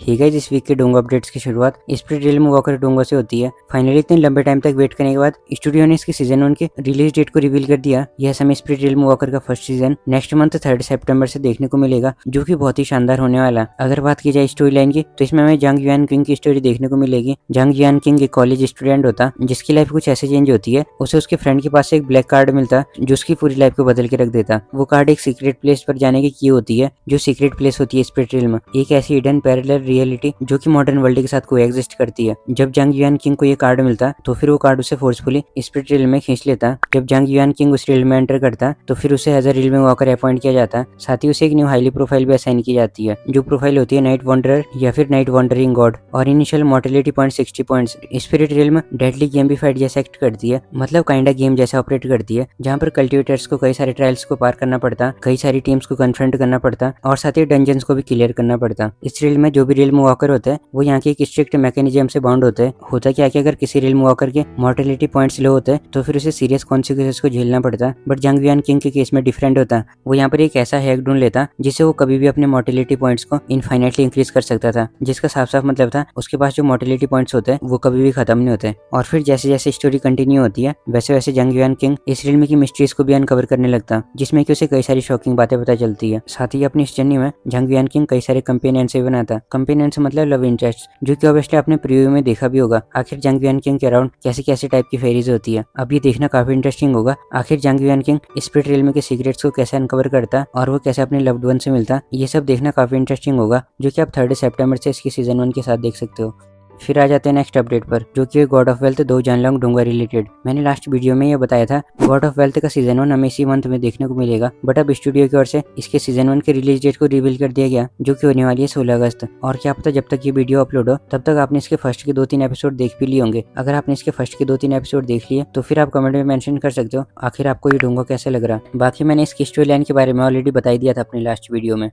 ही guys, इस week के डोंगा अपडेट्स की शुरुआत स्प्लिट रियल में वॉकर डोंगा से होती है। फाइनली इतने लंबे टाइम तक वेट करने के बाद स्टूडियो ने इसके सीजन 1 के रिलीज डेट को रिवील कर दिया। यह समय स्प्लिट रियल में वॉकर का फर्स्ट सीजन नेक्स्ट मंथ 3 सितंबर से देखने को मिलेगा, जो कि बहुत ही शानदार होने वाला। अगर बात की जाए स्टोरी लाइन की, तो इसमें हमें जंग युआन किंग की स्टोरी देखने को मिलेगी। जंग युआन किंग एक कॉलेज स्टूडेंट होता, जिसकी लाइफ कुछ ऐसे चेंज होती है। उसे उसके फ्रेंड के पास से एक ब्लैक कार्ड मिलता, जो उसकी पूरी लाइफ को बदल के रख देता। वो कार्ड एक सीक्रेट प्लेस पर जाने की होती है, जो सीक्रेट प्लेस होती है स्प्लिट रियल में, एक ऐसी हिडन पैरेलल रियलिटी जो कि मॉडर्न वर्ल्ड के साथ कोएग्जिस्ट करती है। जब जंग युआन किंग को ये कार्ड मिलता, तो फिर वो कार्ड उसे फोर्सफुली स्प्लिट रियल में खींच लेता। जब जंग युआन किंग उस रियल में एंटर करता, तो फिर उसे एज अ रियल में वॉकर अपॉइंट किया जाता। साथ ही उसे एक न्यू हाईली प्रोफाइल भी असाइन की जाती है, जो प्रोफाइल होती है नाइट वॉन्डरर या फिर नाइट वॉन्डरिंग गॉड। और initial mortality point 60 points. Spirit real में डेडली गेम भी फाइट जैसा एक्ट करती है, मतलब काइंडा गेम जैसा ऑपरेट करती है, जहाँ पर कल्टिवेटर्स को कई सारे ट्रायल्स को पार करना पड़ता, कई सारी टीम्स को कन्फ्रंट करना पड़ता और साथ ही डंजन्स को भी क्लियर करना पड़ता। इस रियल में जो भी रियल में वॉकर होता है, वो यहाँ के एक स्ट्रिक्ट मैकेनिज्म से बाउंड होता है। होता क्या कि अगर किसी रियल में वॉकर के मॉर्टेलिटी पॉइंट्स लो होते हैं, तो फिर उसे सीरियस कॉन्सिक्वेंसेस को झेलना पड़ता। बट जंग युआन किंग के केस में डिफरेंट होता। वो यहाँ पर एक ऐसा हैक ढूंढ लेता, जिससे वो कभी भी अपने मॉर्टेलिटी पॉइंट्स को इनफाइनाइटली इंक्रीज कर सकता था, जिसका साफ साफ मतलब था उसके पास जो मॉर्टेलिटी पॉइंट्स होते हैं वो कभी भी खत्म नहीं होते। और फिर जैसे जैसे स्टोरी कंटिन्यू होती है, वैसे वैसे जंग युआन किंग इस रियल में की मिस्ट्रीज को भी अनकवर करने लगता, जिसमें कि उसे कई सारी शॉकिंग बातें पता चलती है। साथ ही अपनी इस जर्नी में जंग युआन किंग कई सारे कंपेनियन से बनाता। कंपेनियन से मतलब लव इंटरेस्ट, जो कि ऑब्वियसली आपने प्रीव्यू में देखा भी होगा। आखिर जंग युआन किंग के अराउंड कैसे कैसे टाइप की फेरीज होती है, अब ये देखना काफी इंटरेस्टिंग होगा। आखिर जंग युआन किंग स्पिरिट रियल में के सीक्रेट्स को कैसे अनकवर करता और वो कैसे अपने लव्ड वन से मिलता, ये सब देखना काफी इंटरेस्टिंग होगा, जो कि आप 3 सितंबर से इसकी सीजन 1 के साथ देख सकते हो। फिर आ जाते हैं नेक्स्ट अपडेट पर, जो कि गॉड ऑफ वेल्थ 2 जानलॉन्ग डोंगा रिलेटेड। मैंने लास्ट वीडियो में ये बताया था गॉड ऑफ वेल्थ का सीजन 1 हमें इसी मंथ में देखने को मिलेगा, बट अब स्टूडियो की ओर से इसके सीजन 1 के रिलीज डेट को रिवील कर दिया गया, जो कि होने वाली है 16 अगस्त। और क्या पता जब तक ये वीडियो अपलोड हो तब तक आपने इसके फर्स्ट के 2-3 एपिसोड देख भी लिए होंगे। अगर आपने इसके फर्स्ट के 2-3 एपिसोड देख लिए, तो फिर आप कमेंट में मेंशन कर सकते हो आखिर आपको ये डोंगा कैसा लग रहा। बाकी मैंने इसकी स्टोरी लाइन के बारे में ऑलरेडी बता दिया था अपनी लास्ट वीडियो में।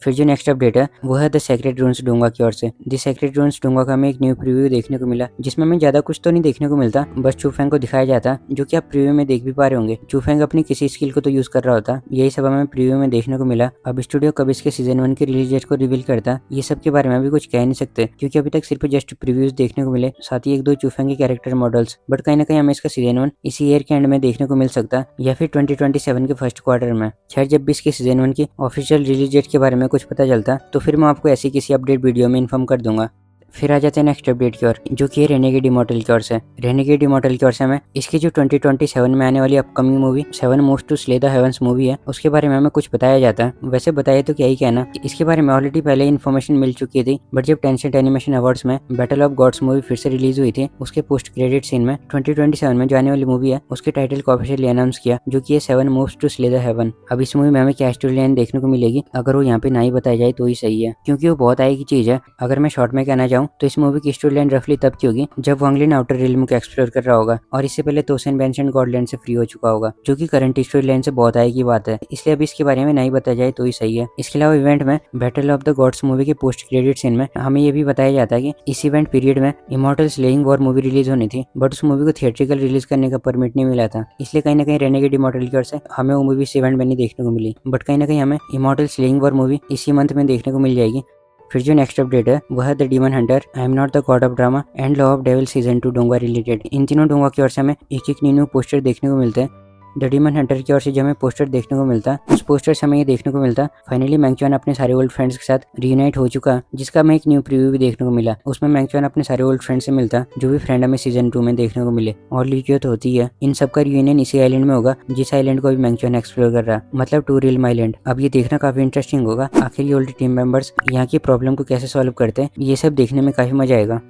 फिर जो नेक्स्ट अपडेट है वो है द सेक्रेट रून्स डोंगा की ओर से। द सेक्रेट रून्स डोंगा का हमें एक न्यू प्रीव्यू देखने को मिला, जिसमें हमें ज्यादा कुछ तो नहीं देखने को मिलता, बस चूफेंग को दिखाया जाता, जो कि आप प्रीव्यू में देख भी पा रहे होंगे। चूफेंग अपनी किसी स्किल को तो यूज कर रहा होता, यही सब हमें प्रीव्यू में देखने को मिला। अब स्टूडियो कब इसके सीजन 1 की रिलीज डेट को रिवील करता, ये सब के बारे में अभी कुछ कह नहीं सकते, क्योंकि अभी तक सिर्फ जस्ट प्रीव्यूज देखने को मिले, साथ ही 1-2 चूफेंग के कैरेक्टर मॉडल्स। बट कहीं ना कहीं हमें इसका सीजन 1 इसी ईयर के एंड में देखने को मिल सकता, या फिर 2027 के फर्स्ट क्वार्टर में। खैर, जब भी इसके सीजन 1 की ऑफिशियल रिलीज डेट के बारे में कुछ पता चलता, तो फिर मैं आपको ऐसी किसी अपडेट वीडियो में इन्फॉर्म कर दूंगा। फिर आ जाते हैं नेक्स्ट अपडेट की ओर, जो कि रेनेगेड इमॉर्टल की ओर से। रेनेगेड इमॉर्टल की ओर से हमें इसकी जो 2027 में आने वाली upcoming movie 7 moves to slay the heavens movie है, उसके बारे में हमें कुछ बताया जाता है। वैसे बताया तो क्या ही कहना, इसके बारे में ऑलरेडी पहले इन्फॉर्मेशन मिल चुकी थी, बट जब टेंसेंट एनिमेशन अवार्ड्स में बैटल ऑफ गॉड्स मूवी फिर से रिलीज हुई थी, उसके पोस्ट क्रेडिट सीन में 2027 में जो आने वाली मूवी है उसके टाइटल को ऑफिशियली अनाउंस किया, जो कि 7 moves to slay the heaven. अब इस मूवी में हमें क्या स्टोरी लाइन देखने को मिलेगी, अगर वो यहाँ पे ना ही बताया जाए तो ही सही है, क्योंकि वो बहुत आगे की चीज है। अगर मैं शॉर्ट में कहना चाहूँ तो इस मूवी की स्टोरी लाइन रफली तब की होगी जब वांग लिन आउटर रियल्म को एक्सप्लोर कर रहा होगा, और इससे पहले तोसेन बेंशन गॉडलैंड से फ्री हो चुका होगा, जो कि करंट स्टोरी लाइन से बहुत आगे की बात है। इसलिए अब इसके बारे में नहीं बताया जाए तो ही सही है। इसके अलावा इवेंट में battle of the gods movie के पोस्ट क्रेडिट सीन में हमें ये भी बताया जाता है कि इस इवेंट पीरियड में immortal slaying war movie release होनी थी, बट उस मूवी को थिएट्रिकल रिलीज करने का परमिट नहीं मिला था। इसलिए कहीं ना कहीं रेनेगेड इमॉर्टल की ओर से हमें वो मूवी इस इवेंट में नहीं देखने को मिली, बट कहीं ना कहीं हमें इमॉर्टल स्लेइंग वॉर मूवी इसी मंथ में देखने को मिल जाएगी। फिर जो नेक्स्ट अपडेट है वह है the demon Hunter, I am not the God of drama and law of devil season 2 डोंगा रिलेटेड। इन तीनों डोंगा की ओर से हमें एक न्यू पोस्टर देखने को मिलते हैं। द डीमन हंटर की ओर से जो हमें पोस्टर देखने को मिलता, उस पोस्टर से हमें ये देखने को मिलता फाइनली मैंगचुआन अपने सारे ओल्ड फ्रेंड्स के साथ रीयूनाइट हो चुका, जिसका हमें एक न्यू प्रीव्यू भी देखने को मिला। उसमें मैंगचुआन अपने सारे ओल्ड फ्रेंड से मिलता, जो भी फ्रेंड हमें सीजन 2 में देखने को मिले। और लीजिए तो होती है इन सबका रियूनियन इसी आइलैंड में होगा, जिस आइलैंड को अभी मैंगचुआन एक्सप्लोर कर रहा, मतलब टू रियल्म आइलैंड। अब ये देखना काफी इंटरेस्टिंग होगा, आखिर ये ओल्ड टीम मेंबर्स यहाँ की प्रॉब्लम को कैसे सॉल्व करते हैं, ये सब देखने में काफी मजा आएगा।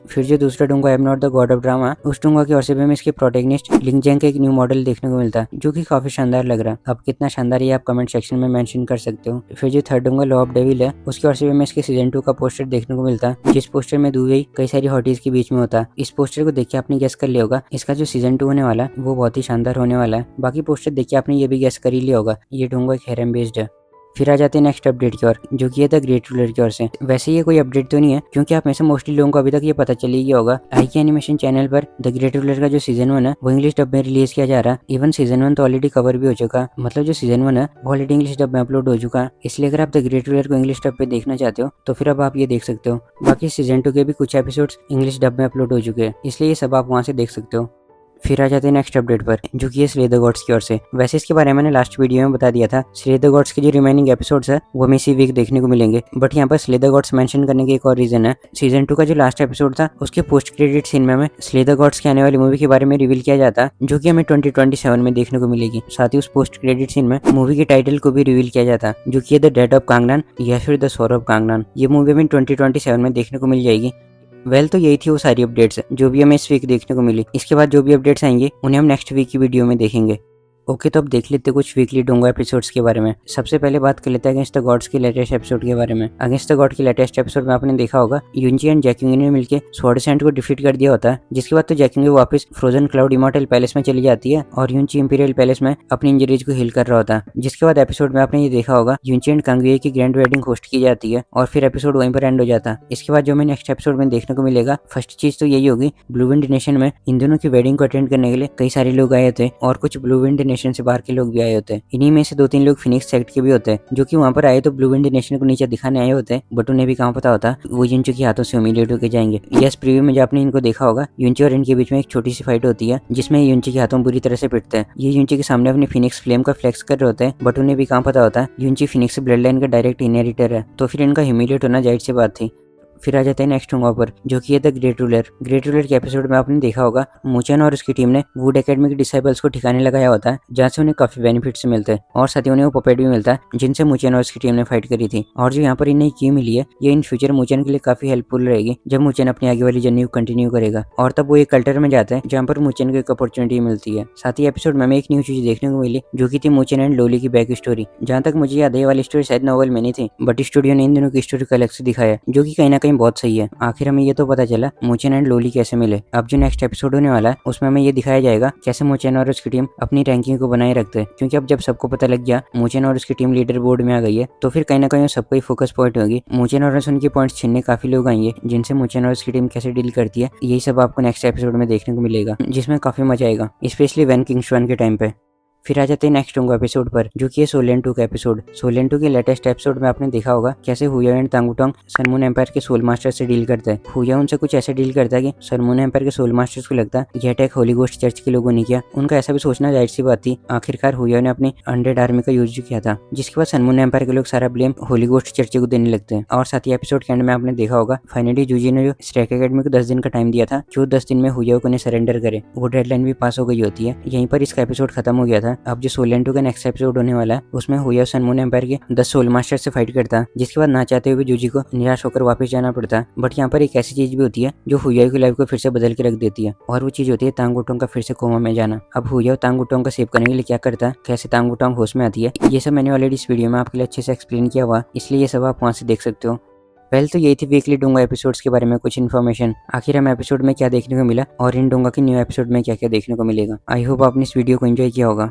फिर जो दूसरा डोंगा I am not the God of drama, उस डोंगा की ओर से भी हमें इसके प्रोटैगनिस्ट लिंग जेंग का एक न्यू मॉडल देखने को मिलता, जो कि काफी शानदार लग रहा। अब कितना शानदार ये आप कमेंट सेक्शन में मेंशन कर सकते हो। फिर जो थर्ड डोंगा लॉ ऑफ डेविल है, उसकी ओर से भी हमें इसके सीजन 2 का पोस्टर देखने को मिलता, जिस पोस्टर में दुबई कई सारी हॉटीज के बीच में होता। इस पोस्टर को देख के आपने गेस कर लिया होगा इसका जो सीजन 2 होने वाला है वो बहुत ही शानदार होने वाला है। बाकी पोस्टर देख के आपने ये भी गेस कर ही लिया होगा, ये डोंगा एक हेरम बेस्ड है। फिर आ जाते हैं नेक्स्ट अपडेट की ओर, जो कि है द ग्रेट रूलर की ओर से। वैसे ये कोई अपडेट तो नहीं है, क्योंकि आप में से मोस्टली लोगों को अभी तक ये पता चल ही गया होगा, आईकी एनिमेशन चैनल पर द ग्रेट रूलर का जो सीजन 1 है वो इंग्लिश डब में रिलीज किया जा रहा है। इवन सीजन 1 तो ऑलरेडी कवर भी हो चुका, मतलब जो सीजन 1 है वो ऑलरेडी इंग्लिश डब में अपलोड हो चुका है। इसलिए अगर आप द ग्रेट रूलर को इंग्लिश डब पे देखना चाहते हो तो फिर अब आप ये देख सकते हो। बाकी सीजन 2 के भी कुछ एपिसोड्स इंग्लिश डब में अपलोड हो चुके हैं, इसलिए ये सब आप वहाँ से देख सकते हो। फिर आ जाते हैं नेक्स्ट अपडेट पर, जो कि है स्ले द गॉड्स की ओर से। वैसे इसके बारे में मैंने लास्ट वीडियो में बता दिया था, स्ले द गॉड्स के जो रिमेनिंग एपिसोड्स है वो हमें इसी वीक देखने को मिलेंगे। बट यहाँ पर स्ले द गॉड्स मेंशन करने के एक और रीजन है, सीजन 2 का जो लास्ट एपिसोड था उसके पोस्ट क्रेडिट सीन में हमें स्ले द गॉड्स की आने वाली मूवी के बारे में रिवील किया जाता, जो कि हमें 2027 में देखने को मिलेगी। साथ ही उस पोस्ट क्रेडिट सीन में मूवी के टाइटल को भी रिवील किया जाता, जो कि है द डेथ ऑफ कांगनान या फिर द सोर ऑफ कांगनान। ये मूवी हमें 2027 में देखने को मिल जाएगी। तो यही थी वो सारी अपडेट्स जो भी हमें इस वीक देखने को मिली। इसके बाद जो भी अपडेट्स आएंगे उन्हें हम नेक्स्ट वीक की वीडियो में देखेंगे। ओके, तो अब देख लेते हैं कुछ वीकली डोंगा एपिसोड्स के बारे में। सबसे पहले बात कर लेते हैं अगेंस्ट द गॉड्स के लेटेस्ट एपिसोड के बारे में। अगेंस्ट द गॉड के लेटेस्ट एपिसोड में आपने देखा होगा यूनजी एंड जैक्यूंगी ने मिलकर स्वॉर्ड सैंड को डिफीट कर दिया होता है, जिसके बाद तो जैक्यूंगी वापस फ्रोजन क्लाउड इमॉर्टल पैलेस में चली जाती है और यूनची इंपीरियल पैलेस में अपनी इंजरीज को हील कर रहा होता है। जिसके बाद एपिसोड में आपने ये देखा होगा यूनची एंड कांगुए की ग्रैंड वेडिंग होस्ट की जाती है और फिर एपिसोड वहीं पर एंड हो जाता है। इसके बाद जो हमें नेक्स्ट एपिसोड में देखने को मिलेगा, फर्स्ट चीज तो यही होगी, ब्लू विंड नेशन में इन दोनों की वेडिंग को अटेंड करने के लिए कई सारे लोग आए थे और कुछ ब्लू विंड नेशन से बाहर के लोग भी आए होते हैं। इन्हीं में से 2-3 लोग फिनिक्स सेक्ट के भी होते हैं, जो कि वहां पर आए तो ब्लू विंड नेशन को नीचे दिखाने आए होते हैं, बट उन्हें भी कहाँ पता होता वो यूनची के हाथों से ह्यूमिलिएट होकर जाएंगे। यस, प्रीव्यू में जो आपने इनको देखा होगा, यूनची और इनके बीच में एक छोटी सी फाइट होती है जिसमें यूनची के हाथों बुरी तरह से पिटते हैं। ये यूनची के सामने अपने फिनिक्स फ्लेम का फ्लेक्स कर रहे होते हैं, बट उन्हें भी कहाँ पता होता है यूनची फिनिक्स ब्लड लाइन का डायरेक्ट इनहेरिटर है, तो फिर इनका ह्यूमिलिएट होना जाहिर सी बात थी। फिर आ जाते हैं नेक्स्ट होंगा पर, जो कि है the great ruler. Great ruler के एपिसोड में आपने देखा होगा मुचेन और उसकी टीम ने वुड एकेडमी के डिसाइबल्स को ठिकाने लगाया होता है, जहाँ से उन्हें काफी बेनिफिट्स मिलते हैं और साथ ही उन्हें वो पपेट भी मिलता है जिनसे मुचेन और उसकी टीम ने फाइट करी थी। और जो यहाँ पर इन्हें की मिली है ये इन फ्यूचर मुचेन के लिए काफी हेल्पफुल रहेगी जब मुचेन अपनी आगे वाली जर्नी को कंटिन्यू करेगा। और तब वो एक कल्टर में जाता है जहाँ पर मुचेन को एक अपॉर्चुनिटी मिलती है। साथ ही एपिसोड में हमें एक न्यू चीज देखने को मिली, जो की थी मुचेन एंड लोली की बैक स्टोरी। जहाँ तक मुझे याद है, ये वाली स्टोरी शायद नॉवल में नहीं थी, बट स्टूडियो ने इन दोनों की स्टोरी को अलग से दिखाया, जो की कहीं ना कहीं बहुत सही है। आखिर हमें ये तो पता चला मुचेन एंड लोली कैसे मिले। अब जो नेक्स्ट एपिसोड होने वाला है उसमें हमें ये दिखाया जाएगा कैसे मुचेन और उसकी टीम अपनी रैंकिंग को बनाए रखते हैं, क्योंकि अब जब सबको पता लग गया मुचेन और उसकी टीम लीडर बोर्ड में आ गई है, तो फिर कहीं ना कहीं सबको ही फोकस पॉइंट होगी। मुचेन और उनकी पॉइंट्स छीनने काफी लोग आएंगे, जिनसे मुचेन और उसकी टीम कैसे डील करती है यही सब आपको नेक्स्ट एपिसोड में देखने को मिलेगा, जिसमें काफी मजा आएगा, स्पेशली वैन किंग्सवन के टाइम पे। फिर आ जाते हैं नेक्स्ट होंगे एपिसोड पर, जो कि है सोलेन 2 का एपिसोड। सोलेन 2 के लेटेस्ट एपिसोड में आपने देखा होगा कैसे हुया एंड तांगुटोंग सनमून एम्पायर के सोल मास्टर से डील करता है। हुया उनसे कुछ ऐसे डील करता है कि सनमून एम्पायर के सोल मास्टर्स को लगता है यह अटैक होली गोस्ट चर्च के लोगों ने किया। उनका ऐसा भी सोचना जाहिर सी बात थी। आखिरकार हुया ने अपनी अनडेड आर्मी का यूज किया था, जिसके बाद सनमून एम्पायर के लोग सारा ब्लेम होली गोस्ट चर्च को देने लगते हैं। और साथ ही एपिसोड के एंड में आपने देखा होगा फाइनली जूजी ने जो स्ट्राइक एकेडमी को 10 दिन का टाइम दिया था कि वो 10 दिन में हुया को सरेंडर करे, वो डेडलाइन भी पास हो गई होती है। यहीं पर इसका एपिसोड खत्म हो गया था। अब जो सोलेन 2 का नेक्स्ट एपिसोड होने वाला है उसमें हुया सनमून एम्पायर के 10 सोल मास्टर से फाइट करता, जिसके बाद ना चाहते हुए भी जूजी को निराश होकर वापस जाना पड़ता। बट यहाँ पर एक ऐसी चीज भी होती है जो हुया की लाइफ को फिर से बदल के रख देती है, और वो चीज होती है तांगुटोंग का फिर से कोमा में जाना। अब हुया तांगुटोंग का सेव करने के लिए क्या करता है, कैसे तांगुटोंग होश में आती है, ये सब मैंने ऑलरेडी इस वीडियो में आपके लिए अच्छे से एक्सप्लेन किया हुआ, इसलिए ये सब आप वहाँ से देख सकते हो। तो यही थी वीकली डोंगा एपिसोड्स के बारे में कुछ इन्फॉर्मेशन। आखिर हमें एपिसोड में क्या देखने को मिला और इन डोंगा के न्यू एपिसोड में क्या क्या देखने को मिलेगा। आई होप आपने इस वीडियो को एंजॉय किया होगा।